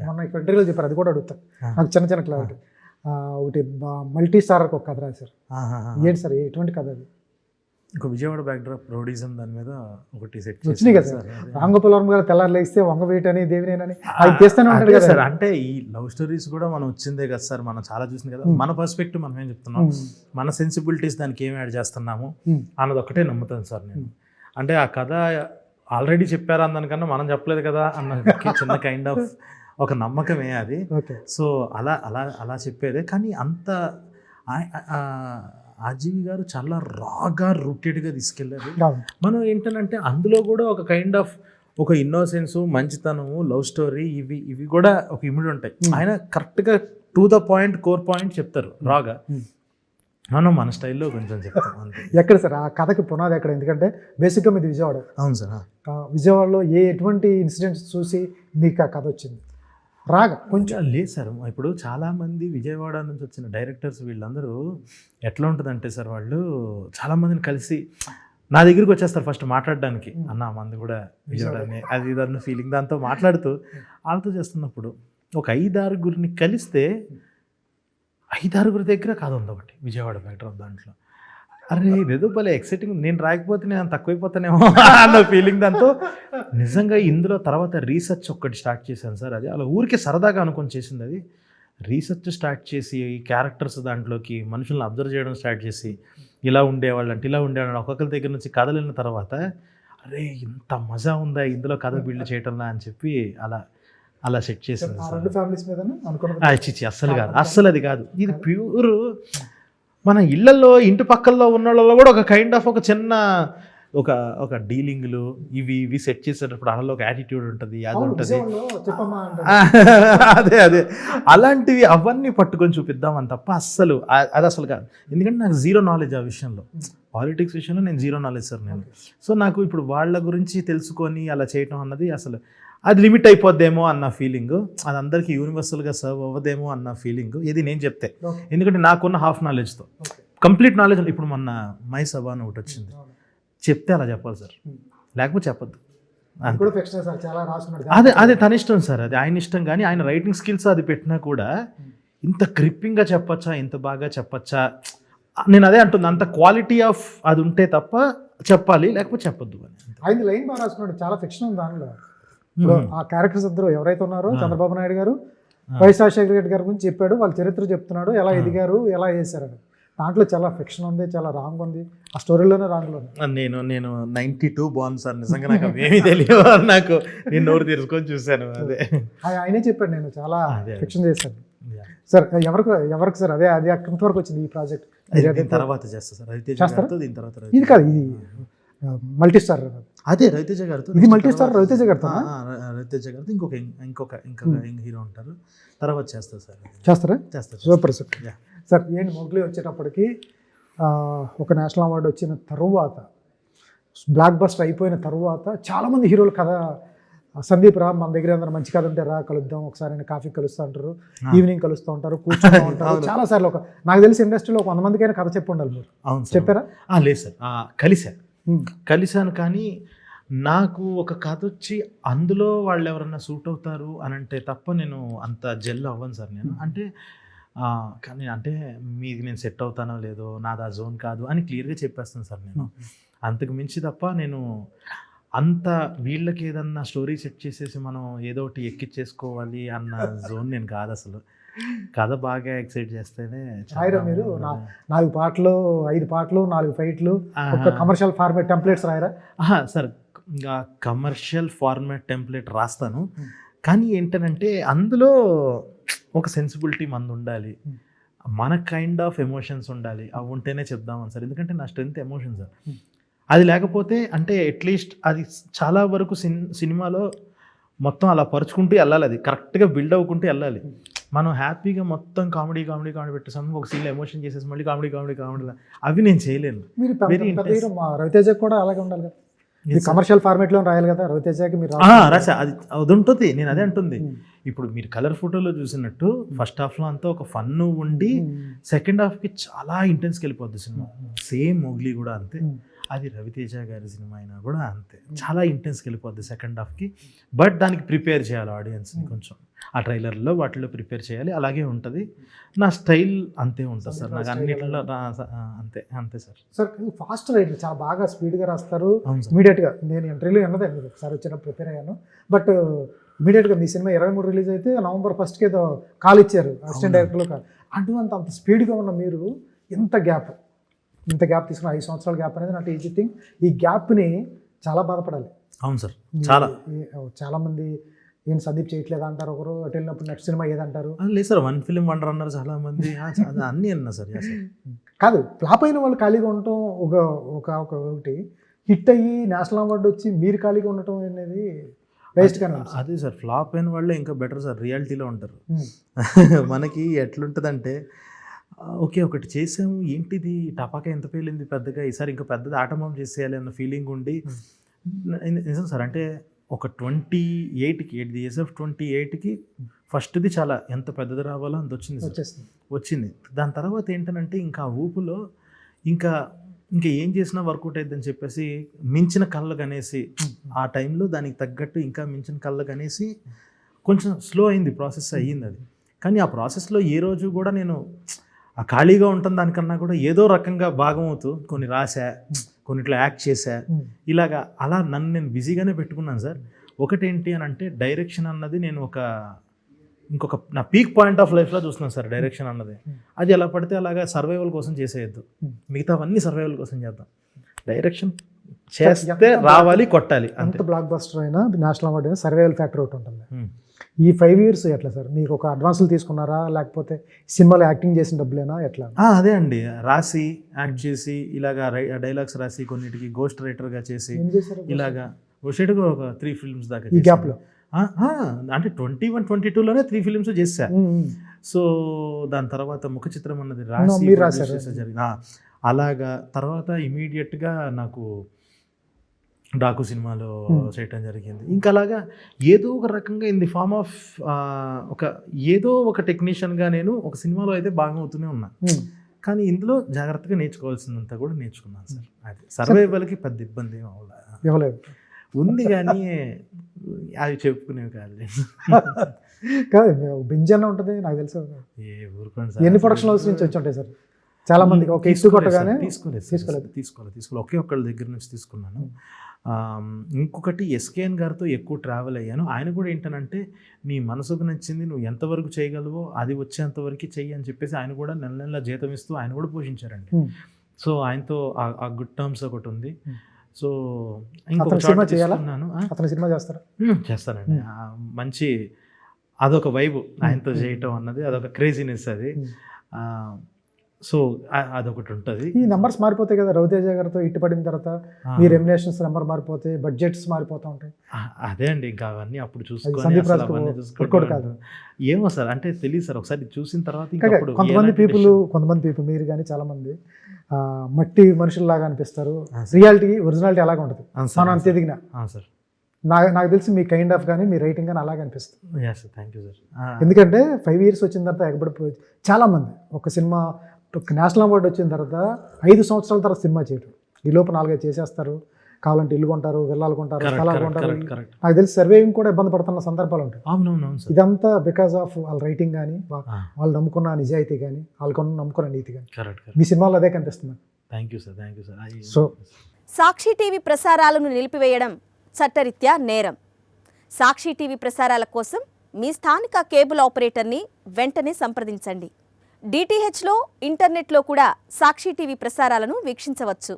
మొన్న ఇక్కడ ఇంటర్వ్యూలో చెప్పారు, అది కూడా అడుగుతాను నాకు చిన్న క్లారిటీ. ఒకటి మల్టీ స్టారర్కి ఒక కథ రాశారు, ఏంటి సార్ ఎటువంటి కథ అది? ఇంకో విజయవాడ బ్యాక్డ్రాప్ రౌడీజం దాని మీద ఒకటి సెట్ వచ్చినాయి కదా సార్. రాంగోపాల్ వర్మ గారు తెల్లారు లేస్తే వంగవేటని దేవినేనని అది చేస్తూనే ఉంటాడు కదా సార్. అంటే ఈ లవ్ స్టోరీస్ కూడా మనం వచ్చిందే కదా సార్, మనం చాలా చూసింది కదా. మన పర్స్పెక్టివ్ మనం ఏం చెప్తున్నాం, మన సెన్సిబిలిటీస్ దానికి ఏం యాడ్ చేస్తున్నాము అన్నది ఒకటే నమ్ముతాను సార్ నేను. అంటే ఆ కథ ఆల్రెడీ చెప్పారా దానికన్నా మనం చెప్పలేదు కదా అన్న చిన్న కైండ్ ఆఫ్ ఒక నమ్మకమే అది. సో అలా అలా అలా చెప్పేదే. కానీ అంత ఆర్జీవి గారు చాలా రాగా రూటెడ్గా తీసుకెళ్ళారు. మనం ఏంటంటే అందులో కూడా ఒక కైండ్ ఆఫ్ ఒక ఇన్నోసెన్స్, మంచితనము, లవ్ స్టోరీ ఇవి కూడా ఒక ఇమిడి ఉంటాయి. ఆయన కరెక్ట్గా to the point, core point చెప్తారు రాగా. మనం మన స్టైల్లో కొంచెం చెప్తాం అంతే. ఎక్కడ సార్ ఆ కథకి పునాది ఎక్కడ? ఎందుకంటే బేసిక్గా మీది విజయవాడ. అవును సార్. విజయవాడలో ఎటువంటి ఇన్సిడెంట్స్ చూసి మీకు ఆ కథ వచ్చింది రాగా? కొంచెం లేదు సార్. ఇప్పుడు చాలామంది విజయవాడ నుంచి వచ్చిన డైరెక్టర్స్ వీళ్ళందరూ ఎట్లా ఉంటుందంటే సార్, వాళ్ళు చాలామందిని కలిసి నా దగ్గరికి వచ్చేస్తారు ఫస్ట్ మాట్లాడడానికి. అన్న మంది కూడా విజయవాడని అది ఇదన్న ఫీలింగ్ దాంతో మాట్లాడుతూ వాళ్ళతో చేస్తున్నప్పుడు ఒక 5-6 కలిస్తే 5-6 దగ్గర కథ ఉంది ఒకటి విజయవాడ బ్యాక్డ్రాప్. దాంట్లో అరే ఇదేదో భలే ఎక్సైటింగ్, నేను రాకపోతే నేను తక్కువైపోతానేమో అన్న ఫీలింగ్. దాంతో నిజంగా ఇందులో తర్వాత రీసెర్చ్ ఒక్కటి స్టార్ట్ చేశాను సార్. అది అలా ఊరికే సరదాగా అనుకొని చేసింది. అది రీసెర్చ్ స్టార్ట్ చేసి క్యారెక్టర్స్ దాంట్లోకి మనుషులను అబ్జర్వ్ చేయడం స్టార్ట్ చేసి ఇలా ఉండేవాళ్ళు అంటే ఇలా ఉండేవాళ్ళు ఒక్కొక్కరి దగ్గర నుంచి కథలు వెళ్ళిన తర్వాత అరే ఇంత మజా ఉందా ఇందులో కథ బిల్డ్ చేయటంలా అని చెప్పి అలా సెట్ చేసింది సార్. అస్సలు కాదు, అస్సలు అది కాదు. ఇది ప్యూర్ మన ఇళ్లలో ఇంటి పక్కల్లో ఉన్న వాళ్ళలో కూడా ఒక కైండ్ ఆఫ్ ఒక చిన్న ఒక డీలింగ్లు ఇవి సెట్ చేసేటప్పుడు అలా ఒక యాటిట్యూడ్ ఉంటుంది, అది ఉంటుంది. అదే అలాంటివి అవన్నీ పట్టుకొని చూపిద్దామని తప్ప అస్సలు అది అసలు కాదు. ఎందుకంటే నాకు జీరో నాలెడ్జ్ ఆ విషయంలో, పాలిటిక్స్ విషయంలో నేను జీరో నాలెడ్జ్ సార్ నేను. సో నాకు ఇప్పుడు వాళ్ళ గురించి తెలుసుకొని అలా చేయటం అన్నది అసలు అది లిమిట్ అయిపోద్దేమో అన్న ఫీలింగ్, అది అందరికీ యూనివర్సల్గా సర్వ్ అవ్వదేమో అన్న ఫీలింగ్ ఇది నేను చెప్తే. ఎందుకంటే నాకున్న హాఫ్ నాలెడ్జ్తో కంప్లీట్ నాలెడ్జ్ ఇప్పుడు మొన్న మై సభ అని ఒకటి వచ్చింది, చెప్తే అలా చెప్పాలి సార్, లేకపోతే చెప్పద్దు. అదే తన ఇష్టం సార్, అది ఆయన ఇష్టం. కానీ ఆయన రైటింగ్ స్కిల్స్ అది పెట్టినా కూడా ఇంత క్రిప్పింగ్గా చెప్పచ్చా, ఇంత బాగా చెప్పచ్చా, నేను అదే అంటుంది. అంత క్వాలిటీ ఆఫ్ అది ఉంటే తప్ప చెప్పాలి, లేకపోతే చెప్పొద్దు అని. ఆయన లైన్ బాగా రాసుకున్నాడు, చాలా ఫిక్షన్ ఉంది దానిలో. ఆ క్యారెక్టర్స్ ఇద్దరు ఎవరైతే ఉన్నారో చంద్రబాబు నాయుడు గారు, వైఎస్ రాజశేఖర రెడ్డి గారి గురించి చెప్పాడు, వాళ్ళ చరిత్ర చెప్తున్నాడు, ఎలా ఎదిగారు, ఎలా చేశారని. దాంట్లో చాలా ఫిక్షన్ ఉంది, చాలా రాంగ్ ఉంది, ఆ స్టోరీలోనే రాంగ్లో ఉంది. నేను 92 బాగుంది సార్, నిజంగా నాకు అవేమీ తెలియదు. నాకు నేను నోరు తెరుచుకొని చూశాను. అదే ఆయనే చెప్పాడు, నేను చాలా ఫిక్షన్ చేశాను సార్. ఎవరికి సార్ అదే అది ఎంతవరకు వచ్చింది ఈ ప్రాజెక్ట్? తర్వాత చేస్తా సార్, దీని తర్వాత. ఇది కాదు, ఇది మల్టీ స్టార్. అదే రవితేజ గారితో, ఇది మల్టీ స్టార్ రవితేజ గారితో. రవితేజ గారితో ఇంకొక హీరో ఉంటారు, తర్వాత చేస్తారు సార్. చేస్తారు సూపర్ సార్. సార్ ఏంటి మోగ్లీ వచ్చేటప్పటికి ఒక నేషనల్ అవార్డు వచ్చిన తరువాత, బ్లాక్ బస్టర్ అయిపోయిన తరువాత చాలామంది హీరోలు కథ, సందీప్ రా మన దగ్గర అందరూ మంచి కథ ఉంటే రా కలుద్దాం ఒకసారి, కాఫీ కలుస్తూ ఉంటారు, ఈవినింగ్ కలుస్తూ ఉంటారు, కూర్చుంటూ ఉంటారు. చాలా సార్లు నాకు తెలిసి ఇండస్ట్రీలో 100 మందికైనా కథ చెప్పి ఉండాలి మీరు. అవును చెప్పారా? లేదు సార్, కలిశాను. కానీ నాకు ఒక కథ వచ్చి అందులో వాళ్ళు ఎవరన్నా సూట్ అవుతారు అని అంటే తప్ప నేను అంత జెల్ అవ్వను సార్ నేను. అంటే కానీ అంటే మీకు నేను సెట్ అవుతానో లేదో, నాది ఆ జోన్ కాదు అని క్లియర్గా చెప్పేస్తాను సార్ నేను. అంతకు మించి తప్ప నేను అంత వీళ్ళకి ఏదన్నా స్టోరీ సెట్ చేసేసి మనం ఏదో ఒకటి ఎక్కిచ్చేసుకోవాలి అన్న జోన్ నేను కాదు అసలు. కథ బాగా ఎక్సైట్ చేస్తేనే. మీరు 4 పాటలు 5 పాటలు 4 ఫైట్లు, ఒక కమర్షియల్ ఫార్మాట్ టెంప్లెట్స్ రాయరా? సార్ ఇంకా కమర్షియల్ ఫార్మాట్ టెంప్లెట్ రాస్తాను, కానీ ఏంటంటే అందులో ఒక సెన్సిబిలిటీ మంది ఉండాలి, మన కైండ్ ఆఫ్ ఎమోషన్స్ ఉండాలి. అవి ఉంటేనే చెప్దామని సార్. ఎందుకంటే నా స్ట్రెంత్ ఎమోషన్ సార్. అది లేకపోతే అంటే అట్లీస్ట్ అది చాలా వరకు సినిమాలో మొత్తం అలా పరుచుకుంటూ వెళ్ళాలి, అది కరెక్ట్గా బిల్డ్ అవ్వకుంటూ వెళ్ళాలి. మనం హ్యాపీగా మొత్తం కామెడీ పెట్టేసాము, ఒక సీన్లో ఎమోషన్ చేసేసి మళ్ళీ కామెడీ అవి నేను చేయలేను. రవితేజ కూడా అలాగే ఉండాలి కదా, కమర్షియల్ ఫార్మాట్లో రాయాలి కదా రవితేజకి. మీరు రాసా అది ఉంటుంది, నేను అదే అంటుంది. ఇప్పుడు మీరు కలర్ ఫోటోలో చూసినట్టు ఫస్ట్ హాఫ్లో అంతా ఒక ఫన్ ఉండి సెకండ్ హాఫ్కి చాలా ఇంటెన్స్కి వెళ్ళిపోద్ది సినిమా. సేమ్ మోగ్లీ కూడా అంతే, అది రవితేజ గారి సినిమా అయినా కూడా అంతే, చాలా ఇంటెన్స్కి వెళ్ళిపోద్ది సెకండ్ హాఫ్కి. బట్ దానికి ప్రిపేర్ చేయాలి ఆడియన్స్ని కొంచెం. ఆ ట్రైలర్లో వాటిలో ప్రిపేర్ చేయాలి, అలాగే ఉంటుంది. నా స్టైల్ అంతే ఉంటుంది సార్, నాకు అన్నిటిలో అంతే అంతే సార్. సార్ ఫాస్ట్ రైటర్, చాలా బాగా స్పీడ్గా రాస్తారు. అవును సార్. ఇమీడియట్గా నేను ఇంటర్వ్యూలో అన్నదే, మీరు ఒకసారి వచ్చినప్పుడు ప్రిపేర్ అయ్యాను. బట్ ఇమీడియట్గా మీ సినిమా 23 రిలీజ్ అయితే నవంబర్ 1st ఏదో కాల్ ఇచ్చారు అసిస్టెంట్ డైరెక్టర్లో కాల్. అటువంటి అంత స్పీడ్గా ఉన్న మీరు ఇంత గ్యాప్ తీసుకున్న 5 సంవత్సరాల గ్యాప్ అనేది నాట్ ఈజీ థింగ్. ఈ గ్యాప్ని చాలా బాధపడాలి. అవును సార్, చాలామంది ఏం సందీప్ చేయట్లేదు అంటారు, ఒకరు అటు వెళ్ళినప్పుడు నెక్స్ట్ సినిమా ఏదంటారు. లేదు సార్, 1 ఫిల్మ్ వండర్ అన్నారు చాలా మంది, అన్నీ అన్నా సార్. కాదు, ఫ్లాప్ అయిన వాళ్ళు ఖాళీగా ఉండటం ఒకటి, హిట్ అయ్యి నేషనల్ అవార్డు వచ్చి మీరు ఖాళీగా ఉండటం అనేది వేస్ట్గానే. అదే సార్, ఫ్లాప్ అయిన వాళ్ళే ఇంకా బెటర్ సార్, రియాలిటీలో ఉంటారు. మనకి ఎట్లుంటుందంటే ఓకే ఒకటి చేసాము, ఏంటిది టపాకా ఎంత పేలింది పెద్దగా, ఈసారి ఇంకా పెద్దది ఆటంబం చేసేయాలి అన్న ఫీలింగ్ ఉండి నిజం సార్. అంటే ఒక 28కి ఎట్ ది ఏజ్ ఆఫ్ 28కి ఫస్ట్ది చాలా ఎంత పెద్దది రావాలో అంత వచ్చింది. దాని తర్వాత ఏంటంటే ఇంకా ఆ ఊపులో ఇంకా ఏం చేసినా వర్కౌట్ అయిద్దని చెప్పేసి మించిన కళ్ళకు అనేసి ఆ టైంలో దానికి తగ్గట్టు ఇంకా మించిన కళ్ళకు అనేసి కొంచెం స్లో అయింది, ప్రాసెస్ అయ్యింది అది. కానీ ఆ ప్రాసెస్లో ఏ రోజు కూడా నేను ఆ ఖాళీగా ఉంటుంది దానికన్నా కూడా ఏదో రకంగా భాగం అవుతూ కొన్ని రాసా, కొన్నిట్లో యాక్ట్ చేశా, ఇలాగా అలా నన్ను నేను బిజీగానే పెట్టుకున్నాను సార్. ఒకటేంటి అని అంటే డైరెక్షన్ అన్నది నేను ఇంకొక నా పీక్ పాయింట్ ఆఫ్ లైఫ్లో చూస్తున్నాను సార్. డైరెక్షన్ అన్నది అది ఎలా పడితే అలాగా సర్వైవల్ కోసం చేసేయద్దు, మిగతావన్నీ సర్వైవల్ కోసం చేద్దాం. డైరెక్షన్ చేస్తే రావాలి, కొట్టాలి. అంత బ్లాక్ బస్టర్ అయినా నేషనల్ అవార్డు అయినా సర్వైవల్ ఫ్యాక్టర్ ఒకటి ఉంటుంది. ఈ 5 years ఎట్లా సార్, మీకు ఒక అడ్వాన్సులు తీసుకున్నారా లేకపోతే సినిమాలో యాక్టింగ్ చేసిన డబ్బులేనా ఎట్లా? అదే అండి, రాసి యాక్ట్ చేసి ఇలాగా డైలాగ్స్ రాసి కొన్నిటికి గోస్ట్ రైటర్గా చేసి ఇలాగా గోస్ట్గా ఒక 3 films దాకా ఈ గ్యాప్లో. అంటే 21, 22లోనే 3 films చేశా. సో దాని తర్వాత ముఖ చిత్రం అన్నది రాసి జరిగిన అలాగా. తర్వాత ఇమీడియట్గా నాకు డాకు సినిమాలో చేయటం జరిగింది. ఇంకా అలాగా ఏదో ఒక రకంగా ఇన్ ది ఫార్మ్ ఆఫ్ ఏదో ఒక టెక్నీషియన్గా నేను ఒక సినిమాలో అయితే బాగా అవుతూనే ఉన్నా. కానీ ఇందులో జాగ్రత్తగా నేర్చుకోవాల్సిందంతా కూడా నేర్చుకున్నాను సార్. అది సర్వైవల్కి పెద్ద ఇబ్బంది ఏం ఇవ్వలేదు ఉంది, కానీ అవి చెప్పుకునేవి కాదు. కాదు, బెంజ్ అన్న ఉంటుంది నాకు తెలుసు. ఊరుకోండి, ఎన్ని ప్రొడక్షన్ హౌస్ నుంచి వచ్చి ఉంటాయి సార్? చాలా మందికి ఒక ఇష్యూ కొట్టగానే తీసుకోలేదు. ఒకే ఒక్కళ్ళ దగ్గర నుంచి తీసుకున్నాను. ఇంకొకటి ఎస్కేఎన్ గారితో ఎక్కువ ట్రావెల్ అయ్యాను. ఆయన కూడా ఏంటనంటే నీ మనసుకు నచ్చింది నువ్వు ఎంతవరకు చేయగలవో అది వచ్చేంతవరకు చెయ్యి అని చెప్పేసి ఆయన కూడా నెల నెల జీతం ఇస్తూ ఆయన కూడా పోషించారండి. సో ఆయనతో ఆ గుడ్ టర్మ్స్ ఒకటి ఉంది. సో ఇంకొక సినిమా చేయాలన్నాను. అతను సినిమా చేస్తానండి. మంచి అదొక వైబ్ ఆయనతో చేయటం అన్నది, అదొక క్రేజీనెస్ అది. సో అదొకటి ఉంటుంది. ఈ నెంబర్స్ మారిపోతాయి కదా, రవితేజ గారితో ఇట్టుపడిన తర్వాత మీ రెమ్యునరేషన్స్ నెంబర్ మారిపోతాయి, బడ్జెట్స్ మారిపోతూ ఉంటాయి. అదే అండి, ఇంకా అవన్నీ అప్పుడు చూసుకోవాలి. ఏమో సార్, అంటే తెలియదు సార్, ఒకసారి చూసిన తర్వాత కొంతమంది పీపుల్ మీరు కానీ చాలా మంది మట్టి మనుషుల్లాగా అనిపిస్తారు. రియాలిటీ ఒరిజినాలిటీ అలాగే ఉంటుంది. మనం అంత ఎదిగిన సార్ నాకు తెలిసి మీ కైండ్ ఆఫ్ కానీ మీ రైటింగ్ కానీ అలాగే అనిపిస్తుంది. Thank you sir. ఎందుకంటే 5 years వచ్చిన తర్వాత ఎగబడిపోయి చాలామంది ఒక సినిమా నేషనల్ అవార్డు వచ్చిన తర్వాత 5 సంవత్సరాల తర్వాత సినిమా చేయడం, ఈ లోపు 4-5 చేసేస్తారు. కావాలంటే ఇల్లు కొంటారు, విల్లాలు కొంటారు, స్థలాలు కొంటారు. నాకు తెలిసి సర్వేయింగ్ కూడా ఇబ్బంది పడుతున్న సందర్భాలు ఉంటాయి. ఇదంతా బికాస్ ఆఫ్ వాళ్ళ రైటింగ్ కానీ, వాళ్ళు నమ్ముకున్న నిజాయితీ కానీ, వాళ్ళు నమ్ముకున్న నీతి కానీ. మీ సినిమాలో అదే కనిపిస్తుంది. Thank you sir, thank you sir. So Sakshi TV ప్రసారాలను నిలిపివేయడం చట్టరీత్యా నేరం. సాక్షి టీవీ ప్రసారాల కోసం మీ స్థానిక కేబుల్ ఆపరేటర్ని వెంటనే సంప్రదించండి. DTHలో ఇంటర్నెట్లో కూడా సాక్షి టీవీ ప్రసారాలను వీక్షించవచ్చు.